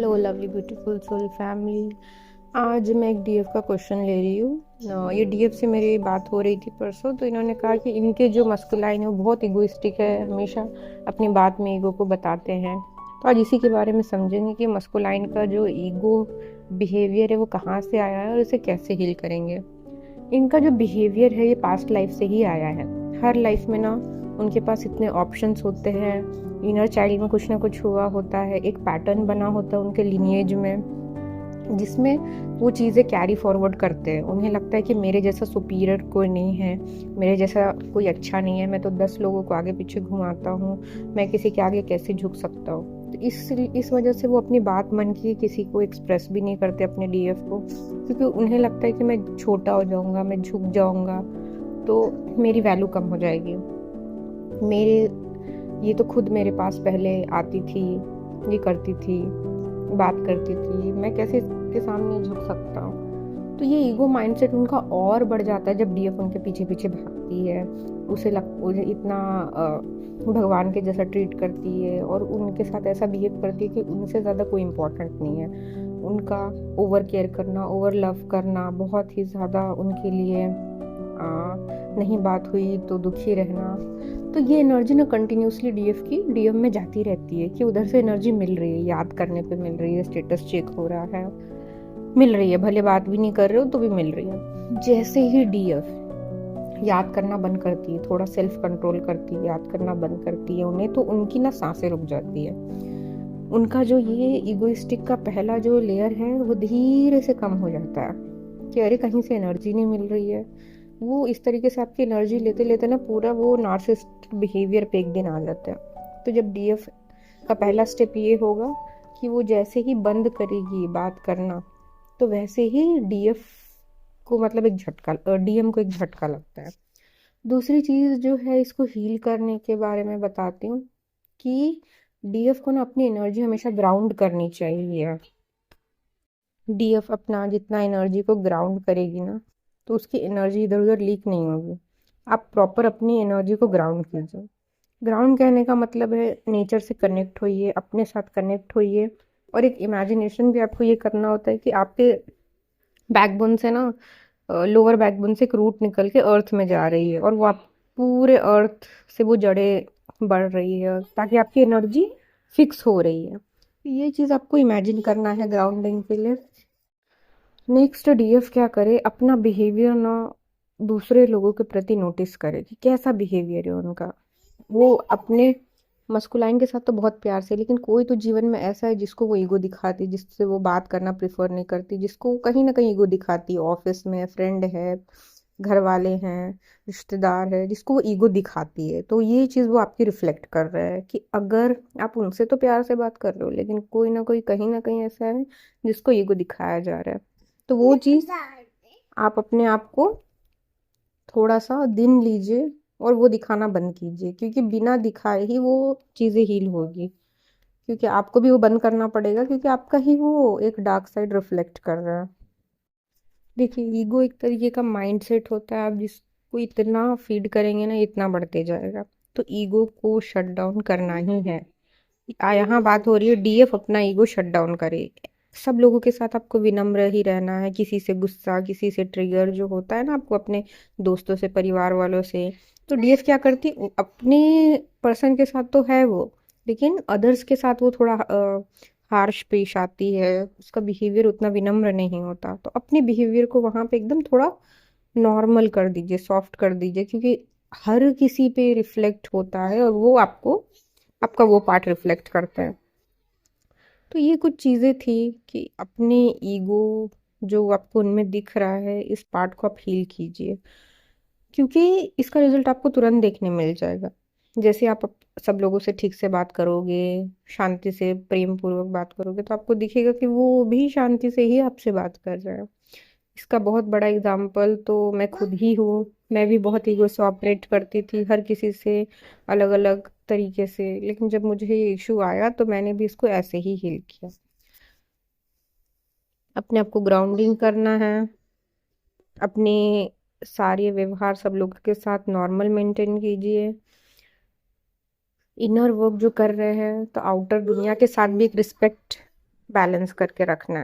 Hello lovely beautiful soul family. आज मैं एक डीएफ का क्वेश्चन ले रही हूँ। ये डीएफ से मेरी बात हो रही थी परसों, तो इन्होंने कहा कि इनके जो मस्कुलाइन है वो बहुत इगोइस्टिक है, हमेशा अपनी बात में ईगो को बताते हैं। तो आज इसी के बारे में समझेंगे कि मस्कुलाइन का जो ईगो बिहेवियर है वो कहाँ से आया है और इसे कैसे हील करेंगे। इनका जो बिहेवियर है ये पास्ट लाइफ से ही आया है। हर लाइफ में ना उनके पास इतने ऑप्शंस होते हैं, इनर चाइल्ड में कुछ ना कुछ हुआ होता है, एक पैटर्न बना होता है उनके लिनिएज में, जिसमें वो चीज़ें कैरी फॉरवर्ड करते हैं। उन्हें लगता है कि मेरे जैसा सुपीरियर कोई नहीं है, मेरे जैसा कोई अच्छा नहीं है, मैं तो 10 लोगों को आगे पीछे घुमाता हूँ, मैं किसी के आगे कैसे झुक सकता हूँ। तो इस वजह से वो अपनी बात मन की किसी को एक्सप्रेस भी नहीं करते अपने डीएफ को, क्योंकि उन्हें लगता है कि मैं छोटा हो जाऊँगा, मैं झुक जाऊँगा तो मेरी वैल्यू कम हो जाएगी। मेरे ये तो खुद मेरे पास पहले आती थी, ये करती थी, बात करती थी, मैं कैसे इसके सामने झुक सकता हूँ। तो ये ईगो माइंडसेट उनका और बढ़ जाता है जब डीएफ उनके पीछे पीछे भागती है। उसे इतना भगवान के जैसा ट्रीट करती है और उनके साथ ऐसा बिहेव करती है कि उनसे ज़्यादा कोई इम्पोर्टेंट नहीं है। उनका ओवर केयर करना, ओवर लव करना बहुत ही ज़्यादा उनके लिए नहीं बात हुई तो दुखी रहना। तो ये एनर्जी ना कंटिन्यूसली डीएफ में जाती रहती है कि उधर से एनर्जी मिल रही है, याद करने पे मिल रही है, स्टेटस चेक हो रहा है, मिल रही है, भले बात भी नहीं कर रहे हो तो भी मिल रही है। जैसे ही डीएफ याद करना बंद करती है, थोड़ा सेल्फ कंट्रोल करती है, याद करना बंद करती है उन्हें, तो उनकी ना सांसें रुक जाती है। उनका जो ये इगोइस्टिक का पहला जो लेयर है वो धीरे से कम हो जाता है कि अरे कहीं से एनर्जी नहीं मिल रही है। वो इस तरीके से आपकी एनर्जी लेते लेते ना पूरा वो नार्सिसिस्ट बिहेवियर पे एक दिन आ जाता है। तो जब डीएफ का पहला स्टेप ये होगा कि वो जैसे ही बंद करेगी बात करना, तो वैसे ही डीएफ को मतलब एक झटका, डीएम को एक झटका लगता है। दूसरी चीज जो है इसको हील करने के बारे में बताती हूँ कि डीएफ को ना अपनी एनर्जी हमेशा ग्राउंड करनी चाहिए। डीएफ अपना जितना एनर्जी को ग्राउंड करेगी ना, तो उसकी एनर्जी इधर उधर लीक नहीं होगी। आप प्रॉपर अपनी एनर्जी को ग्राउंड कीजिए। ग्राउंड कहने का मतलब है नेचर से कनेक्ट होइए, अपने साथ कनेक्ट होइए। और एक इमेजिनेशन भी आपको ये करना होता है कि आपके बैकबोन से ना, लोअर बैकबोन से एक रूट निकल के अर्थ में जा रही है और वो आप पूरे अर्थ से वो जड़ें बढ़ रही है ताकि आपकी एनर्जी फिक्स हो रही है। ये चीज़ आपको इमेजिन करना है ग्राउंडिंग के लिए। नेक्स्ट डीएफ क्या करे, अपना बिहेवियर ना दूसरे लोगों के प्रति नोटिस करे कि कैसा बिहेवियर है उनका। वो अपने मस्कुलाइन के साथ तो बहुत प्यार से, लेकिन कोई तो जीवन में ऐसा है जिसको वो ईगो दिखाती, जिससे वो बात करना प्रेफर नहीं करती, जिसको वो कहीं ना कहीं ईगो दिखाती। ऑफिस में फ्रेंड है, घर वाले हैं, रिश्तेदार है, जिसको वो ईगो दिखाती है। तो ये चीज़ वो आपकी रिफ्लेक्ट कर रहा है कि अगर आप उनसे तो प्यार से बात कर रहे हो, लेकिन कोई ना कोई कहीं ना कहीं ऐसा है जिसको ईगो दिखाया जा रहा है। तो वो चीज़ आप अपने आप को थोड़ा सा दिन लीजिए और वो दिखाना बंद कीजिए, क्योंकि बिना दिखाए ही वो चीज़ें हील होगी। क्योंकि आपको भी वो बंद करना पड़ेगा, क्योंकि आपका ही वो एक डार्क साइड रिफ्लेक्ट कर रहा है। देखिए, ईगो एक तरीके का माइंडसेट होता है, आप जिसको इतना फीड करेंगे ना इतना बढ़ते जाएगा। तो ईगो को शट डाउन करना ही है। यहाँ बात हो रही है डीएफ अपना ईगो शट डाउन करे। सब लोगों के साथ आपको विनम्र ही रहना है, किसी से गुस्सा, किसी से ट्रिगर जो होता है ना आपको अपने दोस्तों से, परिवार वालों से। तो डीएफ क्या करती, अपने पर्सन के साथ तो है वो, लेकिन अदर्स के साथ वो थोड़ा हार्श पेश आती है, उसका बिहेवियर उतना विनम्र नहीं होता। तो अपने बिहेवियर को वहां पे एकदम थोड़ा नॉर्मल कर दीजिए, सॉफ्ट कर दीजिए, क्योंकि हर किसी पे रिफ्लेक्ट होता है और वो आपको, आपका वो पार्ट रिफ्लेक्ट करता है। तो ये कुछ चीज़ें थी कि अपने ईगो जो आपको उनमें दिख रहा है, इस पार्ट को आप हील कीजिए, क्योंकि इसका रिजल्ट आपको तुरंत देखने मिल जाएगा। जैसे आप सब लोगों से ठीक से बात करोगे, शांति से प्रेम पूर्वक बात करोगे, तो आपको दिखेगा कि वो भी शांति से ही आपसे बात कर रहा है। इसका बहुत बड़ा एग्जाम्पल तो मैं खुद ही हूँ। मैं भी बहुत ईगो से ऑपरेट करती थी, हर किसी से अलग अलग तरीके से, लेकिन जब मुझे ये इशू आया तो मैंने भी इसको ऐसे ही हील किया। अपने आप को ग्राउंडिंग करना है, अपने सारे व्यवहार सब लोगों के साथ नॉर्मल मेंटेन कीजिए। इनर वर्क जो कर रहे हैं तो आउटर दुनिया के साथ भी एक रिस्पेक्ट बैलेंस करके रखना है।